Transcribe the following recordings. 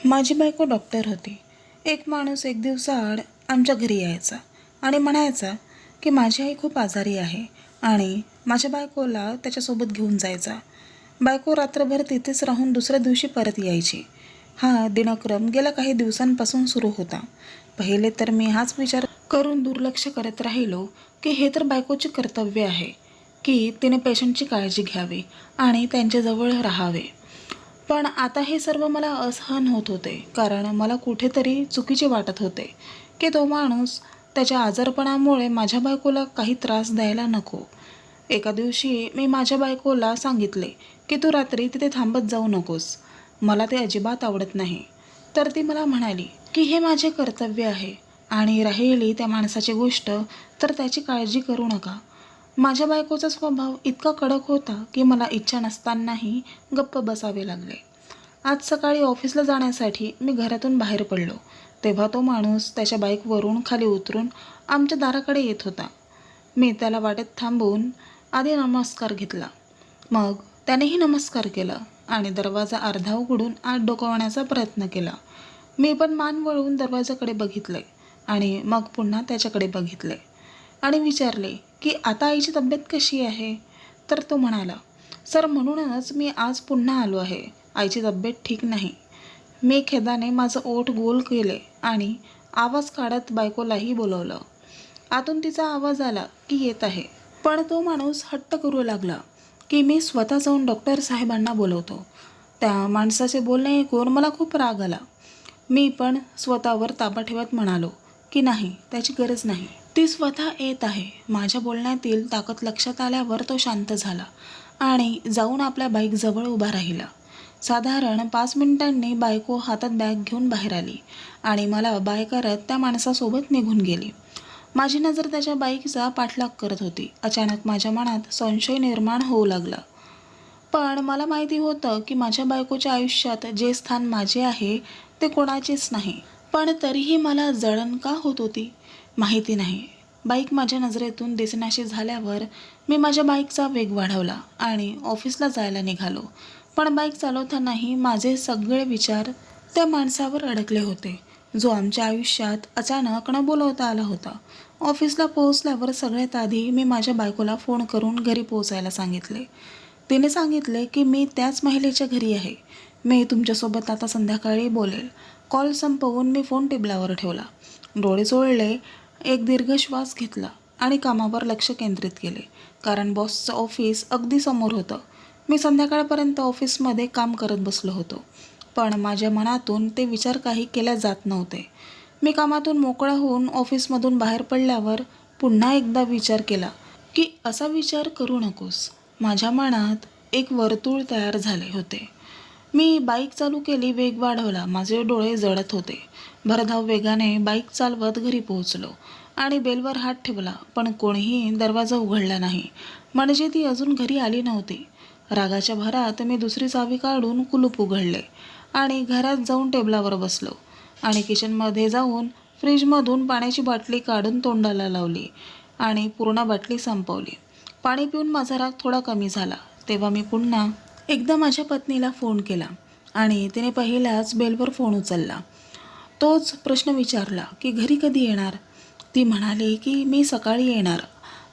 माझी बायको डॉक्टर होती. एक माणूस एक दिवसाआड आमच्या घरी यायचा आणि म्हणायचा की माझी आई खूप आजारी आहे आणि माझ्या बायकोला त्याच्यासोबत घेऊन जायचा. बायको रात्रभर तिथेच राहून दुसऱ्या दिवशी परत यायची. हा दिनक्रम गेल्या काही दिवसांपासून सुरू होता. पहिले तर मी हाच विचार करून दुर्लक्ष करत राहिलो की हे तर बायकोचे कर्तव्य आहे की तिने पेशंटची काळजी घ्यावी आणि त्यांच्याजवळ राहावे. पण आता हे सर्व मला असहन होत होते, कारण मला कुठेतरी चुकीचे वाटत होते की तो माणूस त्याच्या आजारपणामुळे माझ्या बायकोला काही त्रास द्यायला नको. एका दिवशी मी माझ्या बायकोला सांगितले की तू रात्री तिथे थांबत जाऊ नकोस, मला ते अजिबात आवडत नाही. तर ती मला म्हणाली की हे माझे कर्तव्य आहे आणि राहिली त्या माणसाची गोष्ट तर त्याची काळजी करू नका. माझ्या बायकोचा स्वभाव इतका कडक होता की मला इच्छा नसतानाही गप्प बसावे लागले. आज सकाळी ऑफिसला जाण्यासाठी मी घरातून बाहेर पडलो तेव्हा तो माणूस त्याच्या बाईकवरून खाली उतरून आमच्या दाराकडे येत होता. मी त्याला वाटेत थांबवून आधी नमस्कार घेतला. मग त्यानेही नमस्कार केला आणि दरवाजा अर्धा उघडून आत डोकावण्याचा प्रयत्न केला. मी पण मान वळवून दरवाजाकडे बघितले आणि मग पुन्हा त्याच्याकडे बघितले आणि विचारले की आता आईची तब्येत कशी आहे. तर तो म्हणाला, सर म्हणूनच मी आज पुन्हा आलो आहे, आईची तब्येत ठीक नाही. मी खेदाने माझं ओठ गोल केले आणि आवाज काढत बायकोलाही बोलवलं. आतून तिचा आवाज आला की येत आहे. पण तो माणूस हट्ट करू लागला की मी स्वतः जाऊन डॉक्टर साहेबांना बोलवतो. त्या माणसाचे बोलणे ऐकून मला खूप राग आला. मी पण स्वतःवर ताबा ठेवत म्हणालो की नाही, त्याची गरज नाही, ती स्वतः येत आहे. माझ्या बोलण्यातील ताकद लक्षात आल्यावर तो शांत झाला आणि जाऊन आपल्या बाईकजवळ उभा राहिला. साधारण 5 मिनिटांनी बायको हातात बॅग घेऊन बाहेर आली आणि मला बाय करत त्या माणसासोबत निघून गेली. माझी नजर त्याच्या बाईकचा पाठलाग करत होती. अचानक माझ्या मनात संशय निर्माण होऊ लागला. पण मला माहिती होतं की माझ्या बायकोच्या आयुष्यात जे स्थान माझे आहे ते कोणाचेच नाही. पण तरीही मला जळण का होत होती माहिती नाही. बाईक माझ्या नजरेतून दिसण्याशी झाल्यावर मी माझ्या बाईकचा वेग वाढवला आणि ऑफिसला जायला निघालो. पण बाईक चालवतानाही माझे सगळे विचार त्या माणसावर अडकले होते, जो आमच्या आयुष्यात अचानक न बोलवता आला होता. ऑफिसला पोहोचल्यावर सगळ्यात आधी मी माझ्या बायकोला फोन करून घरी पोहोचायला सांगितले. तिने सांगितले की मी त्याच महिलेच्या घरी आहे, मी तुमच्यासोबत आता संध्याकाळी बोलेल. कॉल संपवून मी फोन टेबलावर ठेवला, डोळे चोळले, एक दीर्घ श्वास घेतला आणि कामावर लक्ष केंद्रित केले, कारण बॉसचं ऑफिस अगदी समोर होतं. मी संध्याकाळपर्यंत ऑफिसमध्ये काम करत बसलो होतो, पण माझ्या मनातून ते विचार काही केल्या जात नव्हते. मी कामातून मोकळा होऊन ऑफिसमधून बाहेर पडल्यावर पुन्हा एकदा विचार केला की असा विचार करू नकोस. माझ्या मनात एक वर्तुळ तयार झाले होते. मी बाईक चालू केली, वेग वाढवला, माझे डोळे जळत होते. भरधाव वेगाने बाईक चालवत घरी पोहोचलो आणि बेलवर हात ठेवला, पण कोणीही दरवाजा उघडला नाही, म्हणजे ती अजून घरी आली नव्हती. रागाच्या भरात मी दुसरी चावी काढून कुलूप उघडले आणि घरात जाऊन टेबलावर बसलो आणि किचनमध्ये जाऊन फ्रीजमधून पाण्याची बाटली काढून तोंडाला लावली आणि पूर्ण बाटली संपवली. पाणी पिऊन माझा राग थोडा कमी झाला. तेव्हा मी पुन्हा एकदा माझ्या पत्नीला फोन केला आणि तिने पहिल्याच बेलवर फोन उचलला. तोच प्रश्न विचारला की घरी कधी येणार. ती म्हणाली की मी सकाळी येणार,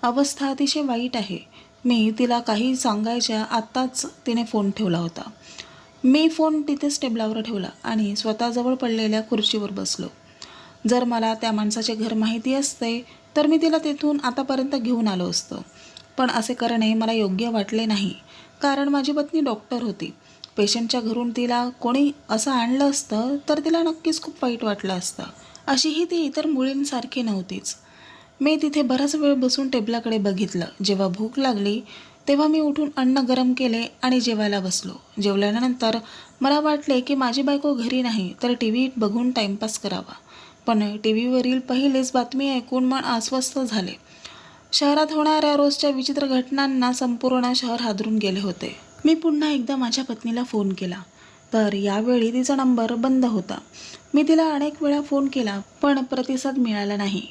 अवस्था अतिशय वाईट आहे. मी तिला काही सांगायच्या आत्ताच तिने फोन ठेवला होता. मी फोन तिथेच टेबलावर ठेवला आणि स्वतःजवळ पडलेल्या खुर्चीवर बसलो. जर मला त्या माणसाचे घर माहिती असते तर मी तिला तेथून आतापर्यंत घेऊन आलो असतो, पण असे करणे मला योग्य वाटले नाही, कारण माझी पत्नी डॉक्टर होती. पेशंटच्या घरून तिला कोणी असं आणलं असतं तर तिला नक्कीच खूप वाईट वाटलं असतं. अशीही ती इतर मुलींसारखी नव्हतीच. मी तिथे बराच वेळ बसून टेबलाकडे बघितलं. जेव्हा भूक लागली तेव्हा मी उठून अन्न गरम केले आणि जेवायला बसलो. जेवल्यानंतर मला वाटले की माझी बायको घरी नाही तर TV बघून टाईमपास करावा, पण TV वरील पहिलेच बातमी ऐकून मन अस्वस्थ झाले. शहरात होणाऱ्या रोजच्या विचित्र घटनांना संपूर्ण शहर हादरून गेले होते. मी पुन्हा एकदा माझ्या पत्नीला फोन केला, तर यावेळी तिचा नंबर बंद होता. मी तिला अनेक वेळा फोन केला, पण प्रतिसाद मिळाला नाही.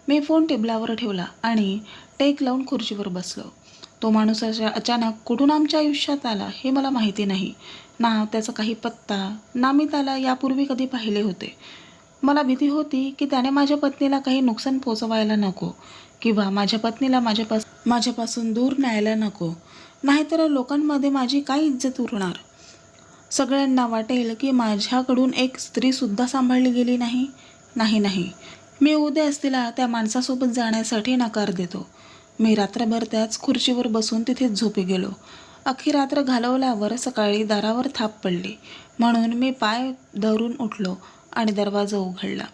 मी फोन टेबलावर ठेवला आणि टेक लावून खुर्चीवर बसलो. तो माणूस अचानक कुठून आमच्या आयुष्यात आला हे मला माहिती नाही. ना त्याचा काही पत्ता, ना मी त्याला यापूर्वी कधी पाहिले होते. मला भीती होती की त्याने माझ्या पत्नीला काही नुकसान पोचवायला नको किंवा माझ्या पत्नीला माझ्यापासून दूर न्यायला नको. नाहीतर लोकांमध्ये माझी काय इज्जत उरणार. सगळ्यांना वाटेल की माझ्याकडून एक स्त्रीसुद्धा सांभाळली गेली नाही. नाही नाही, मी उद्याच तिला त्या माणसासोबत जाण्यासाठी नकार देतो. मी रात्रभर त्याच खुर्चीवर बसून तिथेच झोपी गेलो. अख्खी रात्र घालवल्यावर सकाळी दारावर थाप पडली, म्हणून मी पाय धरून उठलो आणि दरवाजा उघडला.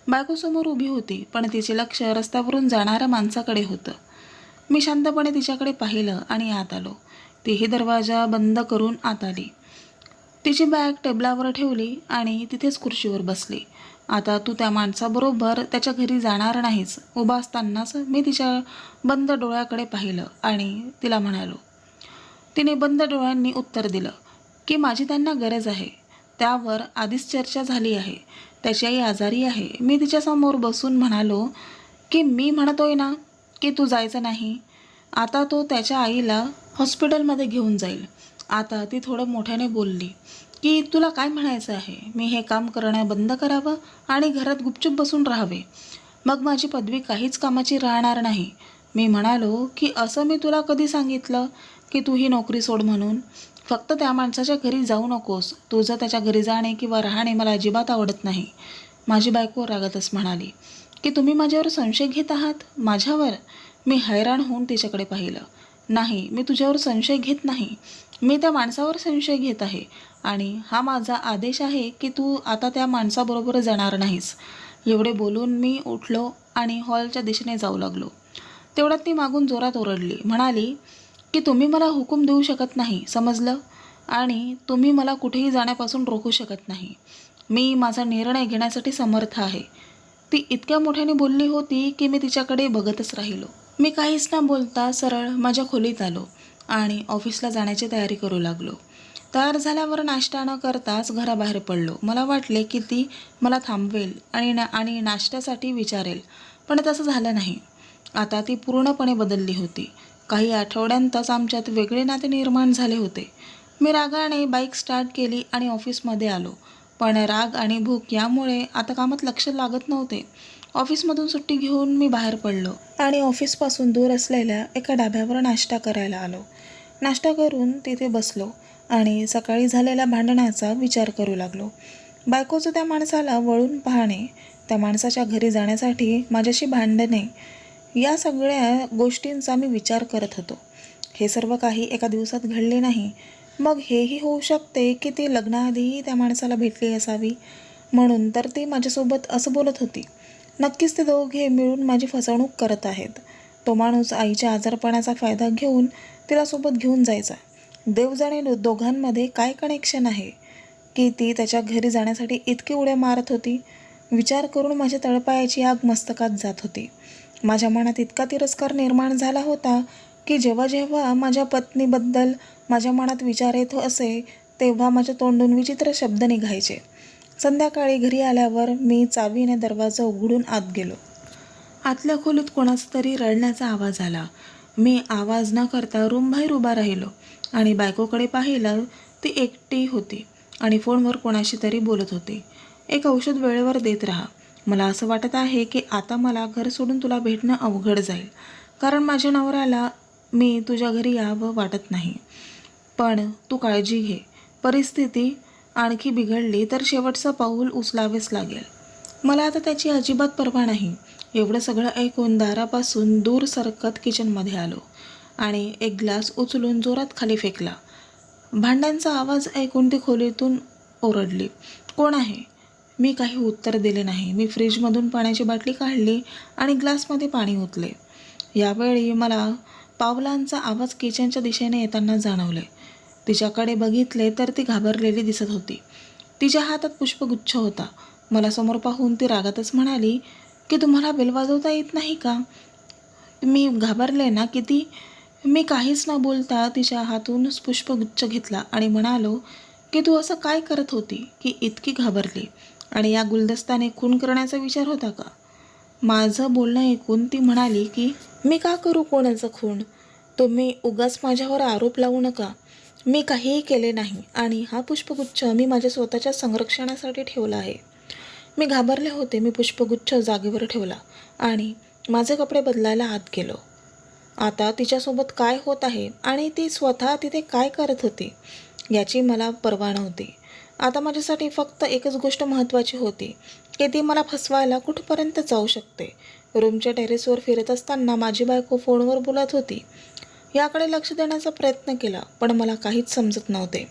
बायको समोर उभी होती, पण तिचे लक्ष रस्त्यावरून जाणाऱ्या माणसाकडे होतं. मी शांतपणे तिच्याकडे पाहिलं आणि आत आलो. तीही दरवाजा बंद करून आत आली. तिची बॅग टेबलावर ठेवली आणि तिथेच खुर्चीवर बसली. आता तू त्या माणसाबरोबर त्याच्या घरी जाणार नाहीस. उभा असतानाच मी तिच्या बंद डोळ्याकडे पाहिलं आणि तिला म्हणालो. तिने बंद डोळ्यांनी उत्तर दिलं की माझी त्यांना गरज आहे. त्यावर आधीच चर्चा झाली आहे. त्याची आई आजारी आहे. मी तिच्यासमोर बसून म्हणालो की मी म्हणतोय ना की तू जायचं नाही. आता तो त्याच्या आईला हॉस्पिटलमध्ये घेऊन जाईल. आता ती थोडं मोठ्याने बोलली की तुला काय म्हणायचं आहे. मी हे काम करणं बंद करावं आणि घरात गुपचूप बसून राहावे. मग माझी पदवी काहीच कामाची राहणार नाही. मी म्हणालो की असं मी तुला कधी सांगितलं की तू ही नोकरी सोड म्हणून. फक्त त्या माणसाच्या घरी जाऊ नकोस. तुझं त्याच्या घरी जाणे किंवा राहणे मला अजिबात आवडत नाही. माझी बायको रागातच म्हणाली की तुम्ही माझ्यावर संशय घेत आहात. माझ्यावर? मी हैराण होऊन तिच्याकडे पाहिलं. नाही, मी तुझ्यावर संशय घेत नाही. मी त्या माणसावर संशय घेत आहे आणि हा माझा आदेश आहे की तू आता त्या माणसाबरोबर जाणार नाहीस. एवढे बोलून मी उठलो आणि हॉलच्या दिशेने जाऊ लागलो. तेवढ्यात ती मागून जोरात ओरडली. म्हणाली की तुम्ही मला हुकूम देऊ शकत नाही, समजलं? आणि तुम्ही मला कुठेही जाण्यापासून रोखू शकत नाही. मी माझा निर्णय घेण्यासाठी समर्थ आहे. ती इतक्या मोठ्याने बोलली होती की मी तिच्याकडे बघतच राहिलो. मी काहीच न बोलता सरळ माझ्या खोलीत आलो आणि ऑफिसला जाण्याची तयारी करू लागलो. तयार झाल्यावर नाश्ता न करताच घराबाहेर पडलो. मला वाटले की ती मला थांबवेल आणि नाश्त्यासाठी विचारेल, पण तसं झालं नाही. आता ती पूर्णपणे बदलली होती. काही आठवड्यांतच आमच्यात वेगळे नाते निर्माण झाले होते. मी रागाने बाईक स्टार्ट केली आणि ऑफिसमध्ये आलो. पण राग आणि भूक यामुळे आता कामात लक्ष लागत नव्हते. ऑफिसमधून सुट्टी घेऊन मी बाहेर पडलो आणि ऑफिसपासून दूर असलेल्या एका ढाब्यावर नाश्ता करायला आलो. नाश्ता करून तिथे बसलो आणि सकाळी झालेल्या भांडणाचा विचार करू लागलो. बायकोचं त्या माणसाला वळून पाहणे, त्या माणसाच्या घरी जाण्यासाठी माझ्याशी भांडणे, या सगळ्या गोष्टींचा मी विचार करत होतो. हे सर्व काही एका दिवसात घडले नाही. मग हेही होऊ शकते की ती लग्नाआधीही त्या माणसाला भेटली असावी, म्हणून तर ती माझ्यासोबत असं बोलत होती. नक्कीच ते दोघे मिळून माझी फसवणूक करत आहेत. तो माणूस आईच्या आजारपणाचा फायदा घेऊन तिला सोबत घेऊन जायचा. देव जाणे दोघांमध्ये काय कनेक्शन आहे की ती त्याच्या घरी जाण्यासाठी इतकी उड्या मारत होती. विचार करून माझ्या तळपायाची आग मस्तकात जात होती. माझ्या मनात इतका तिरस्कार निर्माण झाला होता की जेव्हा जेव्हा माझ्या पत्नीबद्दल माझ्या मनात विचार येत असे तेव्हा माझ्या तोंडून विचित्र शब्द निघायचे. संध्याकाळी घरी आल्यावर मी चावीने दरवाजा उघडून आत गेलो. आतल्या खोलीत कोणाचा तरी रडण्याचा आवाज आला. मी आवाज न करता रूमबाहेर उभा राहिलो आणि बायकोकडे पाहिलं. ती एकटी होती आणि फोनवर कोणाशी तरी बोलत होती. एक औषध वेळेवर देत राहा. मला असं वाटत आहे की आता मला घर सोडून तुला भेटणं अवघड जाईल, कारण माझ्या नवऱ्याला मी तुझ्या घरी यावं वाटत नाही. पण तू काळजी घे. परिस्थिती आणखी बिघडली तर शेवटचं पाऊल उचलावेच लागेल. मला आता त्याची अजिबात पर्वा नाही. एवढं सगळं ऐकून दारापासून दूर सरकत किचनमध्ये आलो आणि एक ग्लास उचलून जोरात खाली फेकला. भांड्यांचा आवाज ऐकून ती खोलीतून ओरडली, कोण आहे? मी काही उत्तर दिले नाही. मी फ्रीजमधून पाण्याची बाटली काढली आणि ग्लासमध्ये पाणी ओतले. यावेळी मला पावलांचा आवाज किचनच्या दिशेने येताना जाणवले. तिच्याकडे बघितले तर ती घाबरलेली दिसत होती. तिच्या हातात पुष्पगुच्छ होता. मला समोर पाहून ती रागातच म्हणाली की तुम्हाला बेल वाजवता येत नाही का? मी घाबरले ना किती. मी काहीच न बोलता तिच्या हातून पुष्पगुच्छ घेतला आणि म्हणालो की तू असं काय करत होती की इतकी घाबरली आणि या गुलदस्त्याने खून करण्याचा विचार होता का? माझं बोलणं ऐकून ती म्हणाली की मी का करू कोणाचं खून? तुम्ही उगाच माझ्यावर आरोप लावू नका. मी काहीही केले नाही आणि हा पुष्पगुच्छ मी माझ्या स्वतःच्या संरक्षणासाठी ठेवला आहे. मी घाबरले होते. मी पुष्पगुच्छ जागेवर ठेवला आणि माझे कपडे बदलायला आत गेलो. आता तिच्यासोबत काय होत आहे आणि ती स्वतः तिथे काय करत होती याची मला पर्वा नव्हती. आता माझ्यासाठी फक्त एकच गोष्ट महत्त्वाची होती की ती मला फसवायला कुठपर्यंत जाऊ शकते. रूमच्या टेरेसवर फिरत असताना माझी बायको फोनवर बोलत होती. याकडे लक्ष देण्याचा प्रयत्न केला पण मला काहीच समजत नव्हते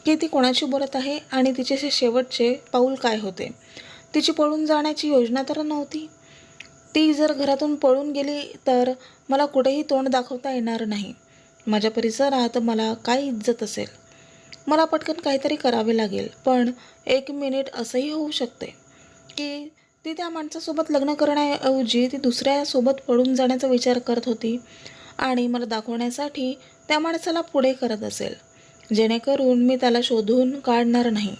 की ती कोणाशी बोलत आहे आणि तिचे शेवटचे पाऊल काय होते. तिची पळून जाण्याची योजना तर नव्हती. ती जर घरातून पळून गेली तर मला कुठेही तोंड दाखवता येणार नाही. माझ्या परिसरात मला काय इज्जत असेल. मला पटकन काहीतरी करावे लागेल. पण 1 मिनिट असंही होऊ शकते की ती त्या माणसासोबत लग्न करण्याऐवजी ती दुसऱ्यासोबत पळून जाण्याचा विचार करत होती आणि मला दाखवण्यासाठी त्या माणसाला पुढे करत असेल जेणेकरून मी त्याला शोधून काढणार नाही.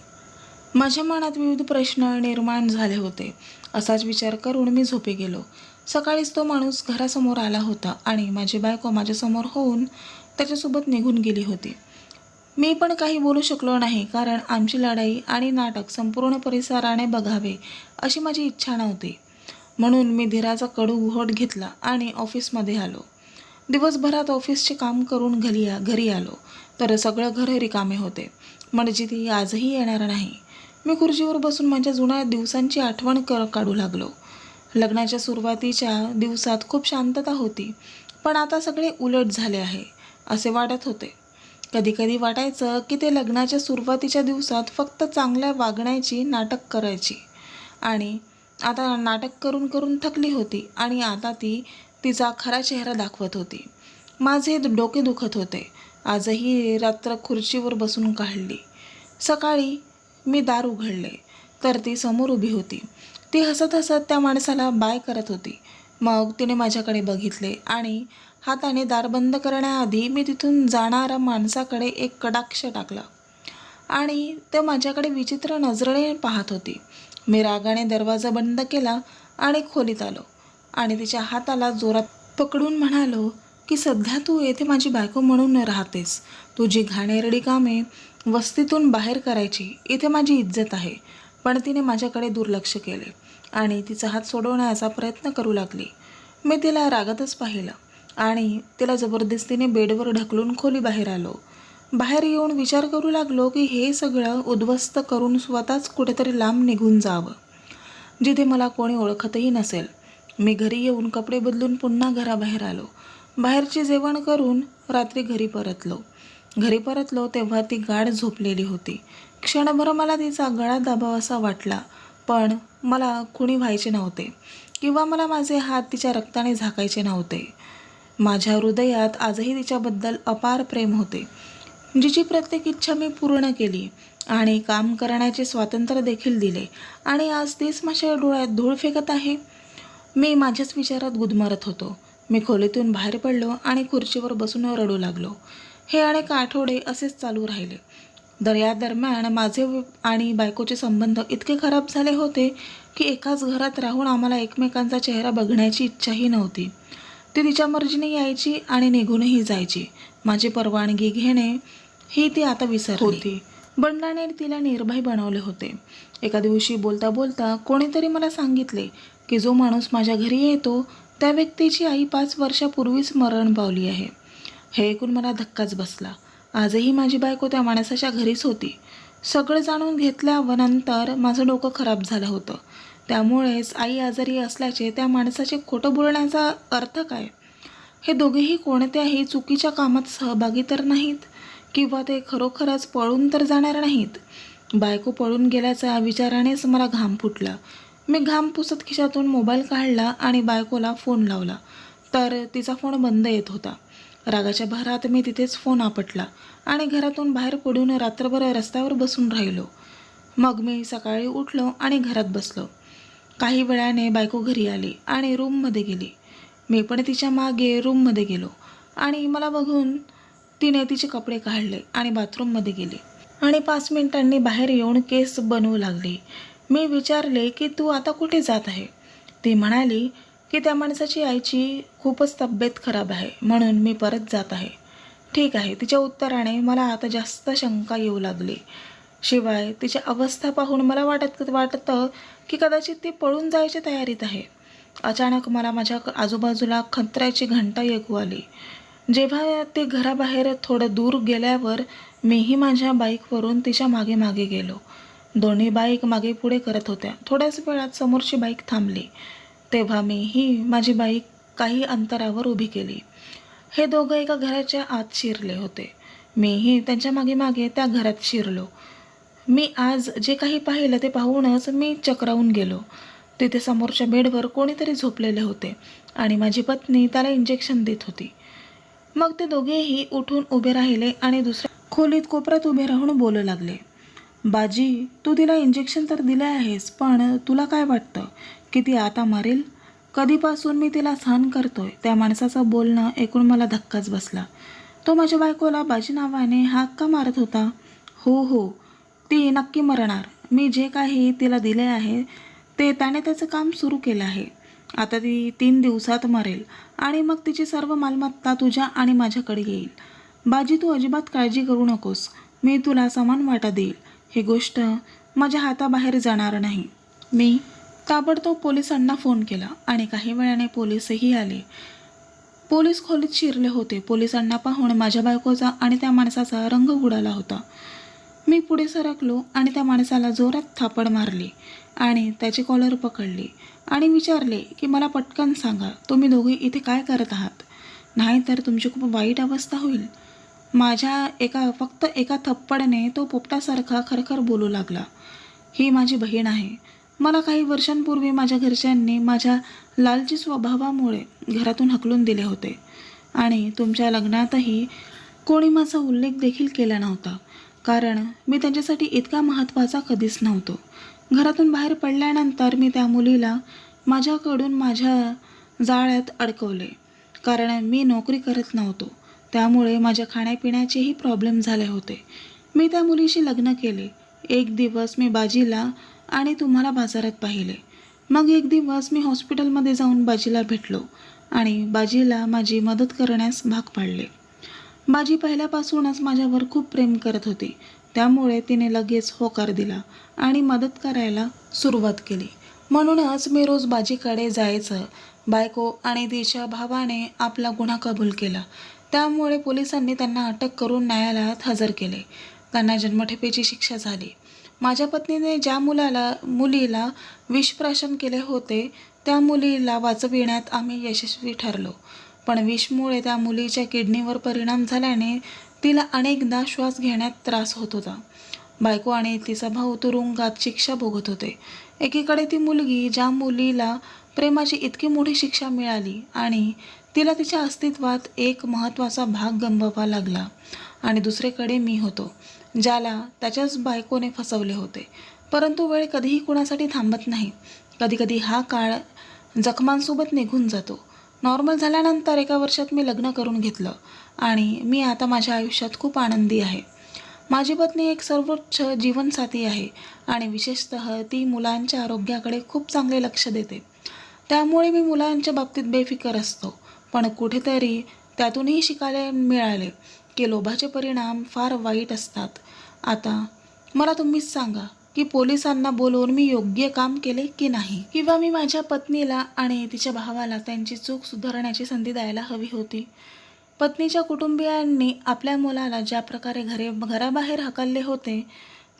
माझ्या मनात विविध प्रश्न निर्माण झाले होते. असाच विचार करून मी झोपी गेलो. सकाळीच तो माणूस घरासमोर आला होता आणि माझी बायको माझ्यासमोर होऊन त्याच्यासोबत निघून गेली होती. मी पण काही बोलू शकलो नाही कारण आमची लढाई आणि नाटक संपूर्ण परिसराने बघावे अशी माझी इच्छा नव्हती. म्हणून मी धीराचा कडू घोट घेतला आणि ऑफिसमध्ये आलो. दिवसभरात ऑफिसचे काम करून घरी आलो तर सगळं घर रिकामे होते. म्हणजे ती आजही येणार नाही. मी खुर्चीवर बसून माझ्या जुन्या दिवसांची आठवण काढू लागलो. लग्नाच्या सुरुवातीच्या दिवसात खूप शांतता होती पण आता सगळे उलट झाले आहे असे वाटत होते. कधीकधी वाटायचं की ते लग्नाच्या सुरुवातीच्या दिवसात फक्त चांगल्या वागण्याची नाटक करायची आणि आता नाटक करून करून थकली होती आणि आता ती तिचा खरा चेहरा दाखवत होती. माझे डोके दुखत होते. आजही रात्र खुर्चीवर बसून काढली. सकाळी मी दार उघडले तर ती समोर उभी होती. ती हसत हसत त्या माणसाला बाय करत होती. मग तिने माझ्याकडे बघितले आणि हाताने दार बंद करण्याआधी मी तिथून जाणाऱ्या माणसाकडे एक कटाक्ष टाकला आणि ते माझ्याकडे विचित्र नजरेने पाहत होती. मी रागाने दरवाजा बंद केला आणि खोलीत आलो आणि तिच्या हाताला जोरात पकडून म्हणालो की सध्या तू येथे माझी बायको म्हणून राहतेस. तुझी घाणेरडी कामे वस्तीतून बाहेर करायची इथे माझी इज्जत आहे. पण तिने माझ्याकडे दुर्लक्ष केले आणि तिचा हात सोडवण्याचा प्रयत्न करू लागली. मी तिला रागातच पाहिलं आणि तिला जबरदस्तीने बेडवर ढकलून खोली बाहेर आलो. बाहेर येऊन विचार करू लागलो की हे सगळं उद्ध्वस्त करून स्वतःच कुठेतरी लांब निघून जावं जिथे मला कोणी ओळखतही नसेल. मी घरी येऊन कपडे बदलून पुन्हा घराबाहेर आलो. बाहेरचे जेवण करून रात्री घरी परतलो तेव्हा ती गाढ झोपलेली होती. क्षणभर मला तिचा गळा दाबावासा वाटला पण मला खुणी व्हायचे नव्हते किंवा मला माझे हात तिच्या रक्ताने झाकायचे नव्हते. माझ्या हृदयात आजही तिच्याबद्दल अपार प्रेम होते. जिची प्रत्येक इच्छा मी पूर्ण केली आणि काम करण्याचे स्वातंत्र्य देखील दिले आणि आज तीच माझ्या डोळ्यात धूळ फेकत आहे. मी माझ्याच विचारात गुदमरत होतो. मी खोलीतून बाहेर पडलो आणि खुर्चीवर बसून रडू लागलो. हे अनेक आठवडे असेच चालू राहिले. या दरम्यान माझे आणि बायकोचे संबंध इतके खराब झाले होते की एकाच घरात राहून आम्हाला एकमेकांचा चेहरा बघण्याची इच्छाही नव्हती. ती तिच्या मर्जीने यायची आणि निघूनही जायची. माझी परवानगी घेणे ही ती आता विसरली होती. बंडाने तिला निर्भय बनवले होते. एका दिवशी बोलता बोलता कोणीतरी मला सांगितले की जो माणूस माझ्या घरी येतो त्या व्यक्तीची आई 5 वर्षापूर्वीच मरण पावली आहे. हे ऐकून मला धक्काच बसला. आजही माझी बायको त्या माणसाच्या घरीच होती. सगळं जाणून घेतल्यानंतर माझं डोकं खराब झालं होतं. त्यामुळेच आई आजारी असल्याचे त्या माणसाचे खोटं बोलण्याचा अर्थ काय? हे दोघेही कोणत्याही चुकीच्या कामात सहभागी तर नाहीत किंवा ते खरोखरच पळून तर जाणार नाहीत. बायको पळून गेल्याच्या विचारानेच मला घाम फुटला. मी घाम पुसत खिशातून मोबाईल काढला आणि बायकोला फोन लावला तर तिचा फोन बंद येत होता. रागाच्या भरात मी तिथेच फोन आपटला आणि घरातून बाहेर पडून रात्रभर रस्त्यावर बसून राहिलो. मग मी सकाळी उठलो आणि घरात बसलो. काही वेळाने बायको घरी आली आणि रूममध्ये गेली. मी पण तिच्या मागे रूममध्ये गेलो आणि मला बघून तिने तिचे कपडे काढले आणि बाथरूममध्ये गेली आणि 5 मिनिटांनी बाहेर येऊन केस बनवू लागली. मी विचारले की तू आता कुठे जात आहे? ती म्हणाली की त्या माणसाची आईची खूपच तब्येत खराब आहे म्हणून मी परत जात आहे. ठीक आहे. तिच्या उत्तराने मला आता जास्त शंका येऊ लागली. शिवाय तिची अवस्था पाहून मला वाटतं की कदाचित ती पळून जायच्या तयारीत आहे. अचानक मला माझ्या आजूबाजूला खतऱ्याची घंटा ऐकू आली. जेव्हा ते घराबाहेर थोडं दूर गेल्यावर मीही माझ्या बाईकवरून तिच्या मागे मागे गेलो. दोन्ही बाईक मागे पुढे करत होत्या. थोड्याच वेळात समोरची बाईक थांबली. तेव्हा मीही माझी बाईक काही अंतरावर उभी केली. हे दोघं एका घराच्या आत शिरले होते. मीही त्यांच्या मागे मागे त्या घरात शिरलो. मी आज जे काही पाहिलं ते पाहूनच मी चक्रावून गेलो. तिथे समोरच्या बेडवर कोणीतरी झोपलेले होते आणि माझी पत्नी त्याला इंजेक्शन देत होती. मग ते दोघेही उठून उभे राहिले आणि दुसऱ्या खोलीत कोपऱ्यात उभे राहून बोलू लागले. बाजी, तू तिला इंजेक्शन तर दिले आहेस, पण तुला काय वाटतं की ती आता मरेल? कधीपासून मी तिला सहन करतोय. त्या माणसाचं बोलणं ऐकून मला धक्काच बसला. तो माझ्या बायकोला बाजी नावाने हाक का मारत होता? हो, ती नक्की मरणार. मी जे काही तिला दिले आहे ते त्याने त्याचं काम सुरू केलं आहे. आता ती 3 दिवसात मरेल आणि मग तिची सर्व मालमत्ता तुझ्या आणि माझ्याकडे येईल. बाजी, तू अजिबात काळजी करू नकोस. मी तुला समान वाटा देईल. ही गोष्ट माझ्या हाताबाहेर जाणार नाही. मी ताबडतोब पोलिसांना फोन केला आणि काही वेळाने पोलीसही आले. पोलीस खोलीत शिरले होते. पोलिसांना पाहून माझ्या बायकोचा आणि त्या माणसाचा रंग उडाला होता. मी पुढे सरकलो आणि त्या माणसाला जोरात थापड मारली आणि त्याची कॉलर पकडली आणि विचारले की मला पटकन सांगा, तुम्ही दोघे इथे काय करत आहात? नाहीतर तुमची खूप वाईट अवस्था होईल. माझ्या फक्त एका थप्पडने तो पोपटासारखा खरखर बोलू लागला. ही माझी बहीण आहे. मला काही वर्षांपूर्वी माझ्या घरच्यांनी माझ्या लालची स्वभावामुळे घरातून हाकलून दिले होते आणि तुमच्या लग्नातही कोणी माझा उल्लेख देखील केला नव्हता, कारण मी त्यांच्यासाठी इतका महत्त्वाचा कधीच नव्हतो. घरातून बाहेर पडल्यानंतर मी त्या मुलीला माझ्याकडून माझ्या जाळ्यात अडकवले, कारण मी नोकरी करत नव्हतो. त्यामुळे माझ्या खाण्यापिण्याचेही प्रॉब्लेम झाले होते. मी त्या मुलीशी लग्न केले. एक दिवस मी बाजीला आणि तुम्हाला बाजारात पाहिले. मग एक दिवस मी हॉस्पिटलमध्ये जाऊन बाजीला भेटलो आणि बाजीला माझी मदत करण्यास भाग पाडले. बाजी पहिल्यापासूनच माझ्यावर खूप प्रेम करत होती. त्यामुळे तिने लगेच होकार दिला आणि मदत करायला सुरुवात केली. म्हणूनच मी रोज बाजीकडे जायचं. बायको आणि तिच्या भावाने आपला गुन्हा कबूल केला. त्यामुळे पोलिसांनी त्यांना अटक करून न्यायालयात हजर केले. त्यांना जन्मठेपेची शिक्षा झाली. माझ्या पत्नीने ज्या मुलीला विषप्राशन केले होते त्या मुलीला वाचविण्यात आम्ही यशस्वी ठरलो. पण विषमुळे त्या मुलीच्या किडनीवर परिणाम झाल्याने तिला अनेकदा श्वास घेण्यात त्रास होत होता. बायको आणि तिचा भाऊ तुरुंगात शिक्षा भोगत होते. एकीकडे ती मुलगी, ज्या मुलीला प्रेमाची इतकी मोठी शिक्षा मिळाली आणि तिला तिच्या अस्तित्वात एक महत्त्वाचा भाग गमवावा लागला, आणि दुसरीकडे मी होतो, ज्याला त्याच्याच बायकोने फसवले होते. परंतु वेळ कधीही कुणासाठी थांबत नाही. कधीकधी हा काळ जखमांसोबत निघून जातो. नॉर्मल झाल्यानंतर 1 वर्षात मी लग्न करून घेतलं आणि मी आता माझ्या आयुष्यात खूप आनंदी आहे. माझी पत्नी एक सर्वोच्च जीवनसाथी आहे आणि विशेषतः ती मुलांच्या आरोग्याकडे खूप चांगले लक्ष देते. त्यामुळे मी मुलांच्या बाबतीत बेफिकर असतो. पण कुठेतरी त्यातूनही शिकायला मिळाले की लोभाचे परिणाम फार वाईट असतात. आता मला तुम्हीच सांगा की पोलिसांना बोलवून मी योग्य काम केले की नाही, किंवा मी माझ्या पत्नीला आणि तिच्या भावाला त्यांची चूक सुधारण्याची संधी द्यायला हवी होती. पत्नीच्या कुटुंबियांनी आपल्या मुलाला ज्या प्रकारे घराबाहेर हकलले होते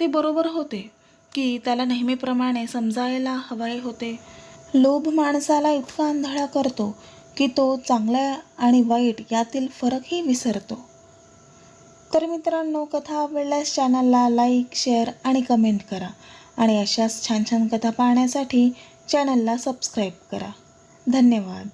ते बरोबर होते की त्याला नेहमीप्रमाणे समजायला हवे होते? लोभ माणसाला इतका आंधळा करतो की तो चांगला आणि वाईट यातील फरकही विसरतो. तर मित्रांनो, कथा आवडल्यास चॅनलला लाईक, शेअर आणि कमेंट करा आणि अशाच छान छान कथा पाहण्यासाठी चॅनलला सबस्क्राईब करा. धन्यवाद.